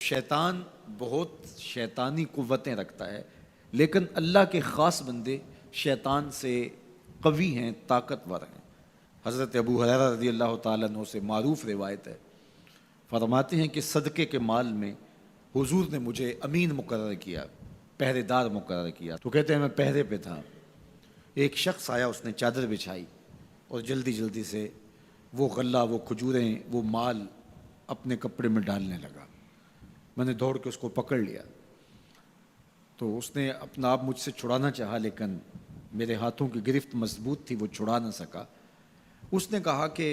شیطان بہت شیطانی قوتیں رکھتا ہے، لیکن اللہ کے خاص بندے شیطان سے قوی ہیں، طاقتور ہیں۔ حضرت ابو ہریرہ رضی اللہ تعالیٰ عنہ سے معروف روایت ہے، فرماتے ہیں کہ صدقے کے مال میں حضور نے مجھے امین مقرر کیا، پہرے دار مقرر کیا۔ تو کہتے ہیں میں پہرے پہ تھا، ایک شخص آیا، اس نے چادر بچھائی اور جلدی جلدی سے وہ غلہ، وہ کھجوریں، وہ مال اپنے کپڑے میں ڈالنے لگا۔ میں نے دوڑ کے اس کو پکڑ لیا، تو اس نے اپنا آپ مجھ سے چھڑانا چاہا، لیکن میرے ہاتھوں کی گرفت مضبوط تھی، وہ چھڑا نہ سکا۔ اس نے کہا کہ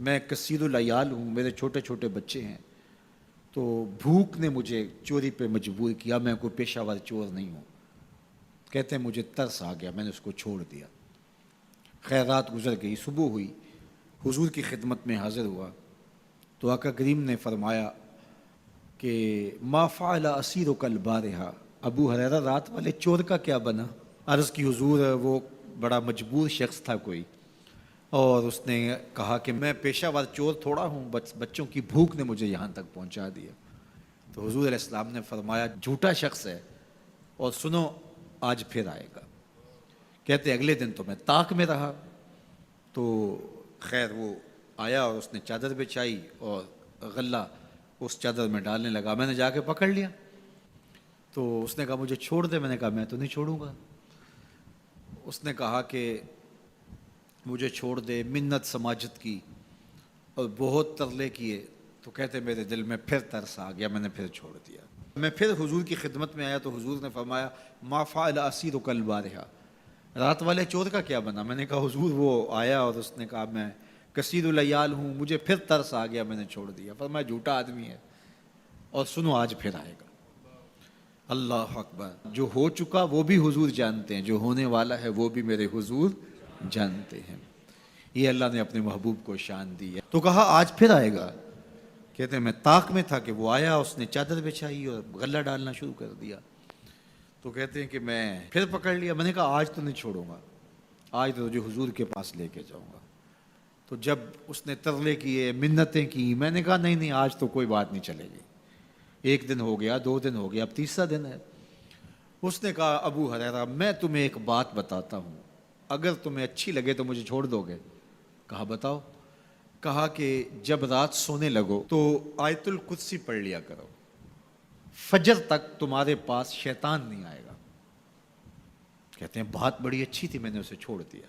میں کثیر العیال ہوں، میرے چھوٹے چھوٹے بچے ہیں، تو بھوک نے مجھے چوری پہ مجبور کیا، میں کوئی پیشہ ور چور نہیں ہوں۔ کہتے ہیں مجھے ترس آ گیا، میں نے اس کو چھوڑ دیا۔ خیر رات گزر گئی، صبح ہوئی، حضور کی خدمت میں حاضر ہوا تو آقا کریم نے فرمایا کہ ما فعل اسیرک البارحہ، ابو ہریرہ رات والے چور کا کیا بنا؟ عرض کی حضور وہ بڑا مجبور شخص تھا کوئی، اور اس نے کہا کہ میں پیشہ ور چور تھوڑا ہوں، بچوں کی بھوک نے مجھے یہاں تک پہنچا دیا۔ تو حضور علیہ السلام نے فرمایا جھوٹا شخص ہے، اور سنو آج پھر آئے گا۔ کہتے اگلے دن تو میں طاق میں رہا، تو خیر وہ آیا اور اس نے چادر بچھائی اور غلہ اس چادر میں ڈالنے لگا۔ میں نے جا کے پکڑ لیا، تو اس نے کہا مجھے چھوڑ دے۔ میں نے کہا میں تو نہیں چھوڑوں گا۔ اس نے کہا کہ مجھے چھوڑ دے، منت سماجت کی اور بہت ترلے کیے، تو کہتے میرے دل میں پھر ترس آ گیا، میں نے پھر چھوڑ دیا۔ میں پھر حضور کی خدمت میں آیا تو حضور نے فرمایا ما فعل اسیرک البارحہ، رات والے چور کا کیا بنا؟ میں نے کہا حضور وہ آیا اور اس نے کہا میں کثیر العیال ہوں، مجھے پھر ترس آ گیا، میں نے چھوڑ دیا۔ فرمایا جھوٹا آدمی ہے، اور سنو آج پھر آئے گا۔ اللہ اکبر! جو ہو چکا وہ بھی حضور جانتے ہیں، جو ہونے والا ہے وہ بھی میرے حضور جانتے ہیں۔ یہ اللہ نے اپنے محبوب کو شان دی ہے۔ تو کہا آج پھر آئے گا۔ کہتے ہیں میں طاق میں تھا کہ وہ آیا، اس نے چادر بچھائی اور غلہ ڈالنا شروع کر دیا۔ تو کہتے ہیں کہ میں پھر پکڑ لیا۔ میں نے کہا آج تو نہیں چھوڑوں گا، آج تو جو حضور کے پاس لے کے جاؤں گا۔ تو جب اس نے ترلے کیے، منتیں کی، میں نے کہا نہیں نہیں آج تو کوئی بات نہیں چلے گی۔ ایک دن ہو گیا، 2 دن ہو گیا، اب تیسرا دن ہے۔ اس نے کہا ابو ہریرہ میں تمہیں ایک بات بتاتا ہوں، اگر تمہیں اچھی لگے تو مجھے چھوڑ دو گے؟ کہا بتاؤ۔ کہا کہ جب رات سونے لگو تو آیت الکرسی پڑھ لیا کرو، فجر تک تمہارے پاس شیطان نہیں آئے گا۔ کہتے ہیں بات بڑی اچھی تھی، میں نے اسے چھوڑ دیا۔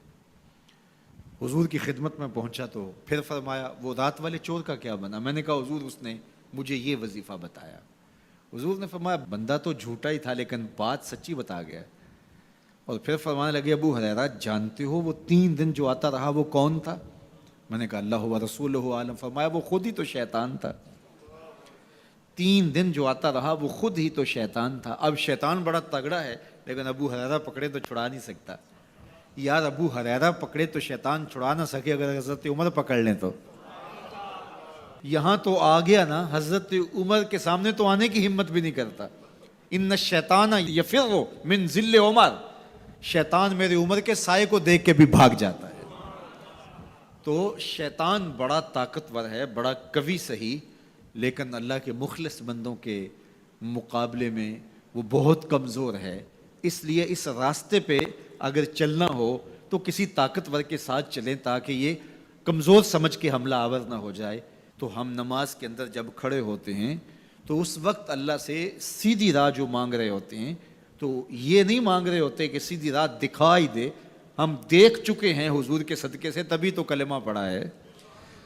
حضور کی خدمت میں پہنچا تو پھر فرمایا وہ رات والے چور کا کیا بنا؟ میں نے کہا حضور اس نے مجھے یہ وظیفہ بتایا۔ حضور نے فرمایا بندہ تو جھوٹا ہی تھا لیکن بات سچی بتا گیا۔ اور پھر فرمانے لگے ابو ہریرہ جانتے ہو وہ 3 دن جو آتا رہا وہ کون تھا؟ میں نے کہا اللہ و رسولہ عالم۔ فرمایا وہ خود ہی تو شیطان تھا۔ 3 دن جو آتا رہا وہ خود ہی تو شیطان تھا۔ اب شیطان بڑا تگڑا ہے، لیکن ابو ہریرہ پکڑے تو چھڑا نہیں سکتا۔ یار ابو ہریرہ پکڑے تو شیطان چھڑا نہ سکے، اگر حضرت عمر پکڑ لیں تو یہاں تو آ گیا نا، حضرت عمر کے سامنے تو آنے کی ہمت بھی نہیں کرتا۔ ان الشیطان یفر من ظل عمر، شیطان میرے عمر کے سائے کو دیکھ کے بھی بھاگ جاتا ہے۔ تو شیطان بڑا طاقتور ہے، بڑا قوی صحیح، لیکن اللہ کے مخلص بندوں کے مقابلے میں وہ بہت کمزور ہے۔ اس لیے اس راستے پہ اگر چلنا ہو تو کسی طاقتور کے ساتھ چلیں تاکہ یہ کمزور سمجھ کے حملہ آور نہ ہو جائے۔ تو ہم نماز کے اندر جب کھڑے ہوتے ہیں تو اس وقت اللہ سے سیدھی راہ جو مانگ رہے ہوتے ہیں، تو یہ نہیں مانگ رہے ہوتے کہ سیدھی راہ دکھائی دے۔ ہم دیکھ چکے ہیں حضور کے صدقے سے، تبھی تو کلمہ پڑھا ہے۔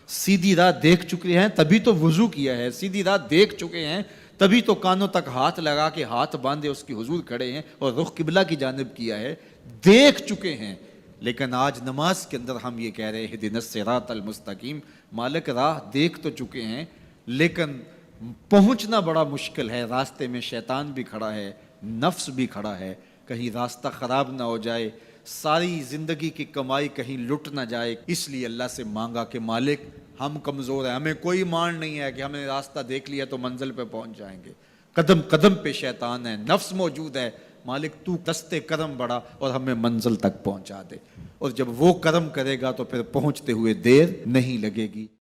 سیدھی راہ دیکھ چکے ہیں تبھی تو وضو کیا ہے۔ سیدھی راہ دیکھ چکے ہیں تبھی تو کانوں تک ہاتھ لگا کے ہاتھ باندھے اس کی حضور کھڑے ہیں اور رخ قبلہ کی جانب کیا ہے۔ دیکھ چکے ہیں، لیکن آج نماز کے اندر ہم یہ کہہ رہے ہیں اہدنا الصراط المستقیم، مالک راہ دیکھ تو چکے ہیں لیکن پہنچنا بڑا مشکل ہے۔ راستے میں شیطان بھی کھڑا ہے، نفس بھی کھڑا ہے، کہیں راستہ خراب نہ ہو جائے، ساری زندگی کی کمائی کہیں لٹ نہ جائے۔ اس لیے اللہ سے مانگا کہ مالک ہم کمزور ہیں، ہمیں کوئی مان نہیں ہے کہ ہم نے راستہ دیکھ لیا تو منزل پہ پہنچ جائیں گے۔ قدم قدم پہ شیطان ہے، نفس موجود ہے، مالک تو دستے کرم بڑھا اور ہمیں منزل تک پہنچا دے۔ اور جب وہ کرم کرے گا تو پھر پہنچتے ہوئے دیر نہیں لگے گی۔